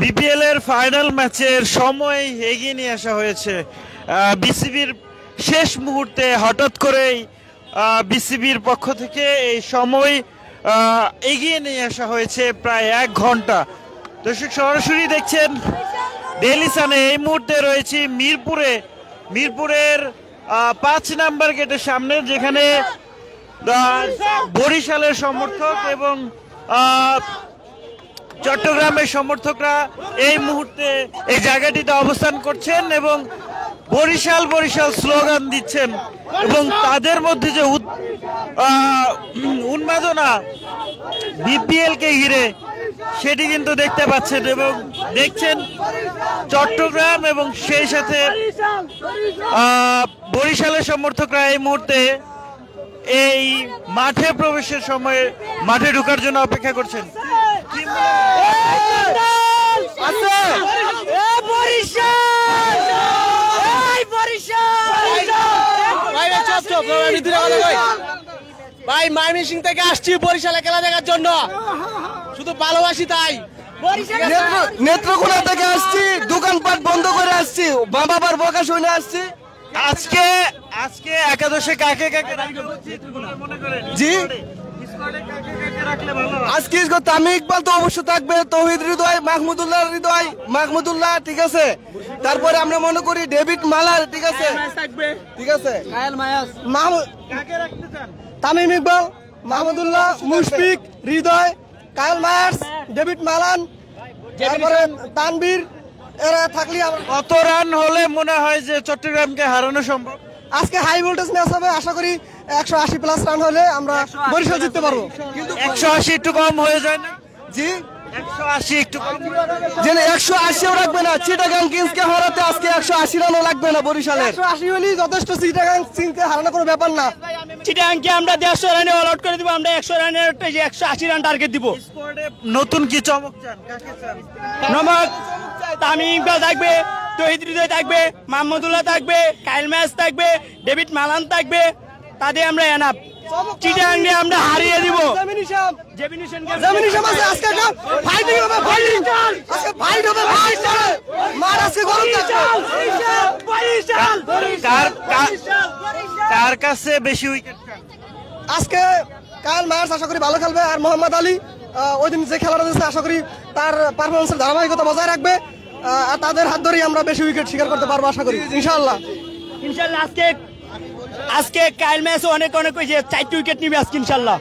BPL এর final ম্যাচের সময় এগিয়ে নিয়ে আসা হয়েছে। বিসিবির শেষ মুহূর্তে হঠাৎ করেই বিসিবির পক্ষ থেকে এই সময় এগিয়ে নিয়ে আসা হয়েছে প্রায় 1 ঘন্টা। দর্শক সরাসরি দেখছেন ডেইলি সানে। এই মুহূর্তে রয়েছি মিরপুরের 5 নাম্বার গেটের সামনে, যেখানে বরিশালের সমর্থক এবং চট্টগ্রামের সমর্থকরা এই মুহূর্তে এই জায়গাটিতে অবস্থান করছেন এবং বরিশাল বরিশাল স্লোগান দিচ্ছেন এবং তাদের মধ্যে যে উন্মাদনা বিপিএল কে ঘিরে সেটি কিন্তু দেখতে পাচ্ছেন এবং দেখছেন চট্টগ্রাম এবং সেই সাথে বরিশালের সমর্থকরা এই মুহূর্তে এই মাঠে প্রবেশের সময় মাঠে ঢোকার জন্য অপেক্ষা করছেন। ভাই ময়মনসিং থেকে আসছি বরিশালে খেলা দেখার জন্য, শুধু ভালোবাসি তাই। নেত্রকোনা থেকে আসছি, দোকানপাট বন্ধ করে আসছি, বাবার বকা শুনে আসছি। আজকে একাদশে কাকে কাকে জি আজকে তামিম ইকবাল তো অবশ্যই থাকবে, তৌহিদ হৃদয়, মাহমুদুল্লাহ ঠিক আছে। তারপরে আমরা মনে করি ডেভিড মালার ঠিক আছে, ঠিক আছে। তামিম ইকবাল, মাহমুদুল্লাহ, মুশফিক, হৃদয়, কায়েল মায়ার্স, ডেভিড মালান, তারপরে তানভীর, এরা থাকলে কত রান হলে মনে হয় যে চট্টগ্রামকে হারানো সম্ভব? আজকে হাই ভোল্টেজ ম্যাচ হবে, আশা করি 180 প্লাস রান হলে আমরা বরিশাল জিততে পারবো। কিন্তু 180 একটু কম হয়ে যায় না? জি 180 একটু কম, যে 180ও রাখবে না। চিটাগাং কিংসকে হারাতে আজকে 180 রানও লাগবে না বরিশালের। 180 হলেই যথেষ্ট, চিটাগাং কিংসকে হারানো কোনো ব্যাপার না। চিটাগাংকে আমরা 150 রানে অল আউট করে দিব, আমরা 100 রানের 180 রান টার্গেট দিব। নতুন কি চমক চান? কাকে চান? নমক তামিম ইকবাল থাকবে, তৌহিদ হৃদয় থাকবে, মাহমুদুল্লাহ থাকবে, কায়েল মায়ার্স থাকবে, ডেভিড মালান থাকবে, তাদের আমরা এনাফ। চিটাগাংকে আমরা হারিয়ে দিব। কার কাছে বেশি উইকেট? আজকে কায়েল মায়ার্স আশা করি ভালো খেলবে, আর মোহাম্মদ আলী ওই দিন যে খেলাটা দিচ্ছে আশা করি তার পারফরমেন্সের ধারাবাহিকতা বজায় রাখবে, আর তাদের হাত ধরেই আমরা বেশি উইকেট শিকার করতে পারবো আশা করি ইনশাআল্লাহ। আজকে কায়েল ম্যাচ অনেক 4টি উইকেট নিবে আজকে ইনশাআল্লাহ।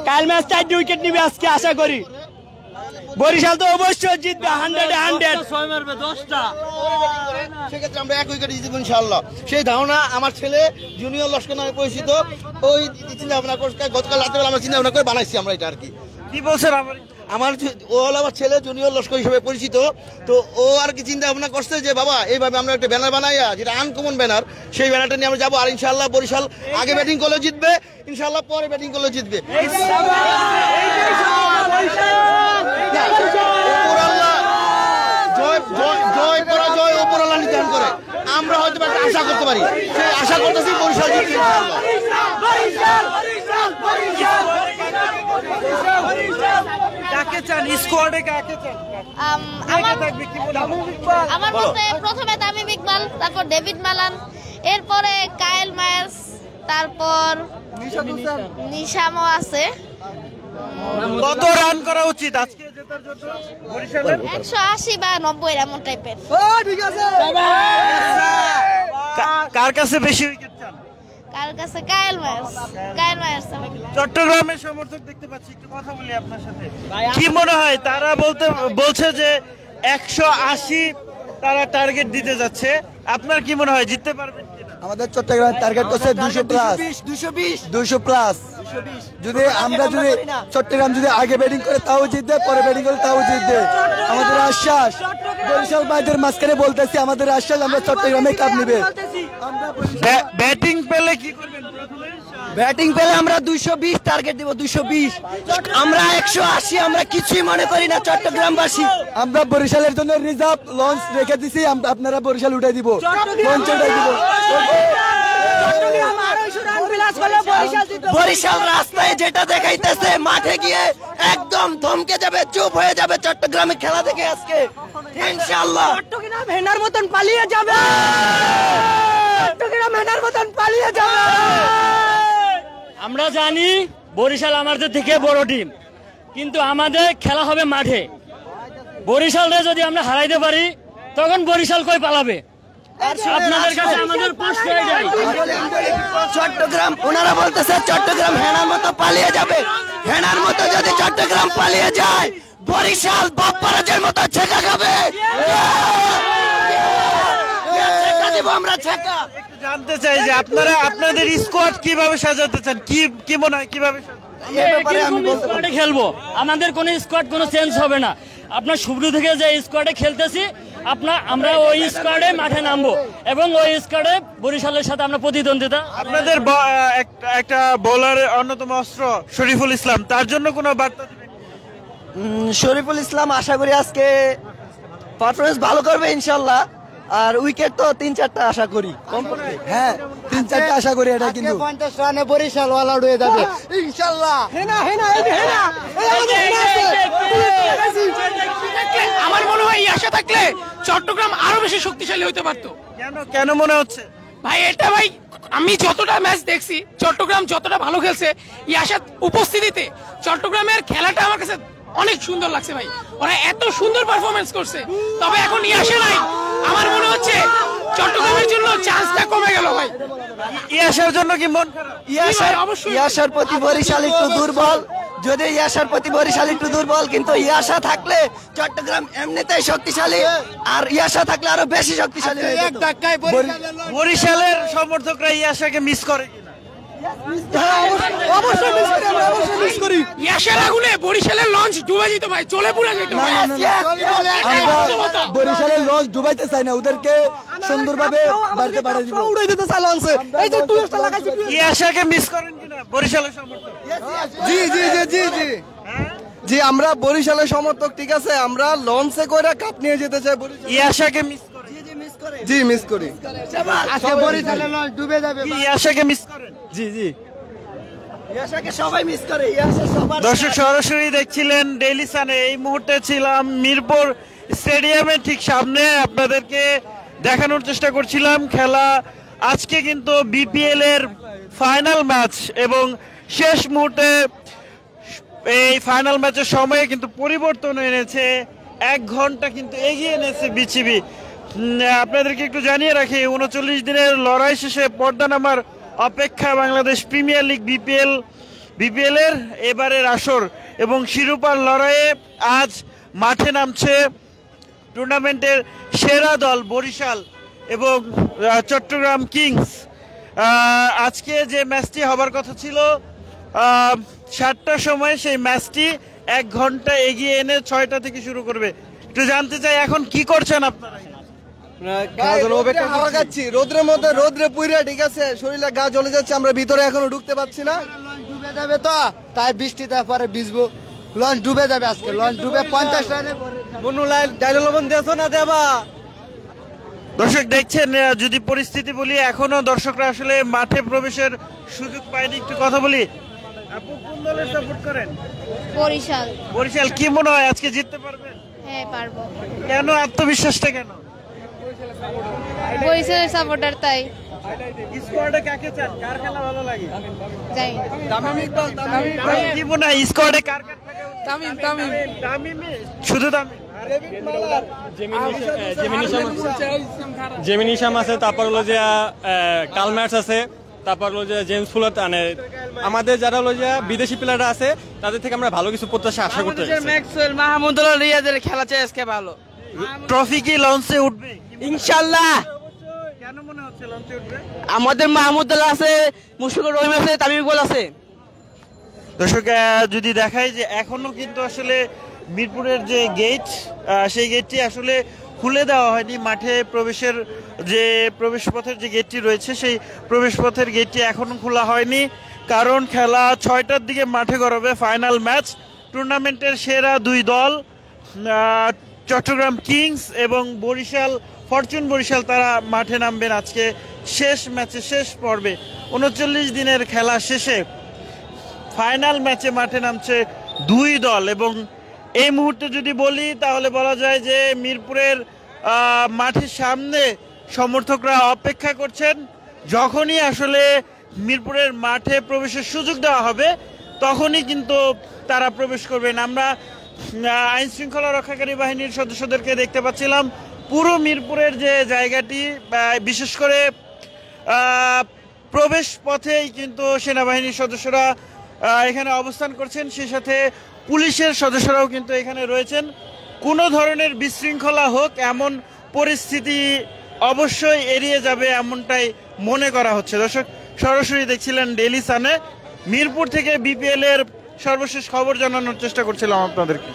কায়েল ম্যাচ 4টি উইকেট নিবে আজকে আশা করি। বরিশাল তো অবশ্যই জিতবে 100 6 মারবে 10টা, সেক্ষেত্রে আমরা 1 উইকেট জিতবো ইনশাআল্লাহ। সেই ধারণা আমার ছেলে জুনিয়র লস্কর নামে পরিচিত, ওই চিন্তা ভাবনা করে গতকাল রাতে আমরা চিন্তা ভাবনা করে বানাইছি আমরা এটা আর কি। কি বলছেন? ও হলো আমার ছেলে জুনিয়র লস্কর হিসেবে পরিচিত, তো ও আর কি চিন্তা ভাবনা করছে যে বাবা এইভাবে আমরা একটা ব্যানার বানাইয়া, যেটা আনকমন ব্যানার, সেই ব্যানারটা নিয়ে আমরা যাবো। আর ইনশাআল্লাহ বরিশাল আগে ব্যাটিং করলে জিতবে, ইনশাআল্লাহ পরে ব্যাটিং করলে জিতবে। জয় পরাজয় উপরওয়ালা নির্ধারণ করে, আমরা হয়তো একটা আশা করতে পারি, সেই আশা করতেছি বরিশাল জিতবে ইনশাআল্লাহ। কাকে চান স্কোয়াডে? কাকে চান? আমার মতে প্রথমে তামিম ইকবাল, তারপর ডেভিড মালান, এরপরে কায়েল মায়ার্স, তারপর নিশামও আছে। কত রান করা উচিত আজকে জেতার জন্য বরিশালের? 180 বা 90 এমন টাইপের। ঠিক আছে। কার কাছে বেশি উইকেট চান? কার কাছে? কায়েল মায়ার্স। চট্টগ্রামের সমর্থক দেখতে পাচ্ছি, একটু কথা বলি আপনার সাথে। কি মনে হয়? তারা বলছে যে 180 তারা টার্গেট দিতে যাচ্ছে, আপনার কি মনে হয় জিততে পারবেন কিনা? আমাদের চট্টগ্রামের টার্গেট করছে 200 প্লাস। যদি চট্টগ্রাম যদি আগে ব্যাটিং করে তাও জিতবে, পরে ব্যাটিং করে তাও জিতবে, আমাদের আশ্বাস। বরিশাল ভাইদের মাঝখানে বলতেছি আমাদের আশ্বাস, আমরা চট্টগ্রামে কাপ নিবে। ব্যাটিং পেলে কি করবেন? ব্যাটিং পেলে আমরা 220 টার্গেট দিব, 220। আমরা 180 আমরা কিছুই মনে করি না চট্টগ্রামবাসী। আমরা বরিশালের জন্য রিজার্ভ লঞ্চ রেখে দিছি, আপনারা বরিশাল উঠাই দিব, লঞ্চ উঠাই দিব। বরিশাল রাস্তায় যেটা দেখাইতেছে মাঠে গিয়ে একদম থমকে যাবে, চুপ হয়ে যাবে চট্টগ্রামে খেলা দেখে আজকে ইনশাআল্লাহ। চট্টগ্রাম হেনার মতন পালিয়ে যাবে, চট্টগ্রাম হেনার মতন পালিয়ে যাবে। আমরা জানি বরিশাল আমাদের থেকে বড় টিম, কিন্তু আমাদের খেলা হবে মাঠে। বরিশালরে যদি আমরা হারাইতে পারি তখন বরিশাল কই পালাবে? আপনাদের কাছে আমাদের প্রশ্ন এটাই। চট্টগ্রাম ওনারা বলতেছে চট্টগ্রাম হেনার মতো পালিয়ে যাবে। হেনার মতো যদি চট্টগ্রাম পালিয়ে যায় বরিশাল বাপ্পারাজের মতো ছেঁকা খাবে। আমরা ছেঁকা জানতে চাই যে আপনারা আপনাদের স্কোয়াড কিভাবে সাজাতে চান, কি মনে হয় কিভাবে স্কোয়াডে খেলবো? আমাদের কোনো স্কোয়াড কোনো চেঞ্জ হবে না। আপনার শুরু থেকে যে স্কোয়াডে খেলতেছি আমরা ওই স্কোয়াডে মাঠে নামবো এবং ওই স্কোয়াডে বরিশালের সাথে আমরা প্রতিদ্বন্দ্বিতা। আপনাদের একটা বোলারের অন্যতম অস্ত্র শরীফুল ইসলাম, তার জন্য কোনো বার্তা দিবেন? শরীফুল ইসলাম আশা করি আজকে পারফরমেন্স ভালো করবে ইনশাল্লাহ। আর উইকেট তো 3-4টা আশা করি। হ্যাঁ 3-4টা আশা করি। এটা কিন্তু 50 রানে বরিশাল অল আউট হয়ে যাবে ইনশাআল্লাহ। আমার মনে হয় এই আশা থাকলে চট্টগ্রাম আরো বেশি শক্তিশালী হতে পারতো। কেন মনে হচ্ছে ভাই এটা ভাই আমি যতটা ম্যাচ দেখছি চট্টগ্রাম যতটা ভালো খেলছে এই আশার উপস্থিতিতে চট্টগ্রামের খেলাটা আমার কাছে অনেক সুন্দর লাগছে ভাই। ওরা এত সুন্দর পারফরমেন্স করছে, তবে এখন ইয়াসা নাই। আমার মনে হচ্ছে চট্টগ্রামের জন্য চান্সটা কমে গেল ভাই। ইয়াসার জন্য কি মন খারাপ? ইয়াসার প্রতি বরিশাল একটু দুর্বল, যদি ইয়াসার প্রতি বরিশাল একটু দুর্বল, কিন্তু ইয়াসা থাকলে চট্টগ্রাম এমনিতেই শক্তিশালী, আর ইয়াসা থাকলে আরো বেশি শক্তিশালী হয়ে যেত। বরিশালের সমর্থকরা ইয়াসাকে মিস করে কিনা? ইয়াসার আগুনে বরিশালের লঞ্চ ডুবে যেত ভাই, চলে পুরা যেত। আমরা বরিশালের লঞ্চ ডুবাইতে চাই না, ওদেরকে সুন্দরভাবে বাড়িতে পাঠিয়ে দিব। উড়াই দিতে চাই লঞ্চে। এই যে টুরিস্টটা লাগাইছে ইয়াসাকে মিস করেন কিনা বরিশালের সমর্থক? জি জি জি জি জি জি আমরা বরিশালের সমর্থক, ঠিক আছে। আমরা লঞ্চে করে কাপ নিয়ে যেতে চাই বরিশাল। ইয়াসাকে মিস করেন? জি মিস করি। আজকে বরিশালের লঞ্চ ডুবে যাবে। ইয়াসাকে মিস করেন? জি জি ইয়াসাকে সবাই মিস করে। ইয়াসা সবার দর্শক সরাসরি দেখছিলেন ডেইলি সানে। এই মুহূর্তে ছিলাম মিরপুর স্টেডিয়ামের ঠিক সামনে, আপনাদেরকে দেখানোর চেষ্টা করছিলাম খেলা। আজকে কিন্তু বিপিএল এর ফাইনাল ম্যাচ এবং শেষ মুহূর্তে এই ফাইনাল ম্যাচের সময়ে কিন্তু পরিবর্তন এনেছে, 1 ঘন্টা কিন্তু এগিয়ে এনেছে বিসিবি। আপনাদেরকে একটু জানিয়ে রাখি, 39 দিনের লড়াই শেষে পর্দা নামার অপেক্ষা বাংলাদেশ প্রিমিয়ার লিগ বিপিএল এর এবারের আসর এবং শিরোপার লড়াইয়ে আজ মাঠে নামছে টুর্নামেন্টের সেরা দল বরিশাল এবং চট্টগ্রাম কিংস। আজকে যে ম্যাচটি হবার কথা ছিল 7টার সময়, সেই ম্যাচটি 1 ঘন্টা এগিয়ে এনে 6টা থেকে শুরু করবে। একটু জানতে চাই এখন কি করছেন আপনারা? হাওয়া খাচ্ছি রোদ্রের মধ্যে, রোদ্রে পুইরা, ঠিক আছে, শরীরে গা জ্বলে যাচ্ছে, আমরা ভিতরে এখনো ঢুকতে পারছি না। ডুবে যাবে তো, তাই বৃষ্টিতে পরে ভিজবো। লঞ্চ ডুবে যাবে আজকে, লঞ্চ ডুবে 50 রানে ডায়লবন দিয়েছো না দেবা। দর্শক দেখছেন, যদি পরিস্থিতি বলি এখনো দর্শকরা আসলে মাঠে প্রবেশের সুযোগ পায়নি। একটু কথা বলি, আপু কোন দলের সাপোর্ট করেন? বরিশাল। বরিশাল কি মনে হয় আজকে জিততে পারবেন? হ্যাঁ পারবো। কেন আত্মবিশ্বাসটা কেন? বরিশালের সাপোর্টার তাই। স্কোয়াডে কাকে চান, কার খেলা ভালো লাগে? যাই কি মনে হয় স্কোয়াডে কার কার থাকা উচিত? তামিম তামিমে, শুধু তামিম? জেমিনি শাম আছে, তারপর হলো যে কালম্যাটস আছে, তারপর হলো যে জেমস ফুলার। মানে আমাদের যারা হলো যে বিদেশি প্লেয়াররা আছে তাদের থেকে আমরা ভালো কিছু প্রত্যাশা আশা করতে পারি। ম্যাক্সওয়েল মাহমুদুল্লাহ রিয়াদের খেলা চাই আজকে ভালো। ট্রফি কি লঞ্চে উঠবে ইনশাআল্লাহ। কেন মনে হচ্ছে লঞ্চে উঠবে? আমাদের মাহমুদুল্লাহ আছে, মুশফিকুর রহিম আছে, তামিম ইকবাল আছে। দর্শক যদি দেখাই যে এখনো কিন্তু আসলে মিরপুরের যে গেট, সেই গেটটি আসলে খুলে দেওয়া হয়নি। মাঠে প্রবেশের যে প্রবেশপথের যে গেটটি রয়েছে সেই প্রবেশপথের গেটটি এখনো খোলা হয়নি, কারণ খেলা 6টার দিকে মাঠে গড়াবে ফাইনাল ম্যাচ। টুর্নামেন্টের সেরা 2 দল চট্টগ্রাম কিংস এবং বরিশাল ফরচুন বরিশাল তারা মাঠে নামবেন আজকে শেষ ম্যাচে, শেষ পর্বে 39 দিনের খেলা শেষে ফাইনাল ম্যাচে মাঠে নামছে দুই দল। এবং এই মুহূর্তে যদি বলি তাহলে বলা যায় যে মিরপুরের মাঠের সামনে সমর্থকরা অপেক্ষা করছেন, যখনই আসলে মিরপুরের মাঠে প্রবেশের সুযোগ দেওয়া হবে তখনই কিন্তু তারা প্রবেশ করবেন। আমরা আইন শৃঙ্খলা রক্ষাকারী বাহিনীর সদস্যদেরকে দেখতে পাচ্ছিলাম পুরো মিরপুরের যে জায়গাটি, বিশেষ করে প্রবেশ পথেই কিন্তু সেনাবাহিনীর সদস্যরা এখানে অবস্থান করছেন, সেই সাথে পুলিশের সদস্যরাও কিন্তু এখানে রয়েছেন। কোনো ধরনের বিশৃঙ্খলা হোক এমন পরিস্থিতি অবশ্যই এড়িয়ে যাবে এমনটাই মনে করা হচ্ছে। দর্শক, সরাসরি দেখছিলেন ডেইলি সানে, মিরপুর থেকে বিপিএল এর সর্বশেষ খবর জানানোর চেষ্টা করছিলাম আপনাদেরকে।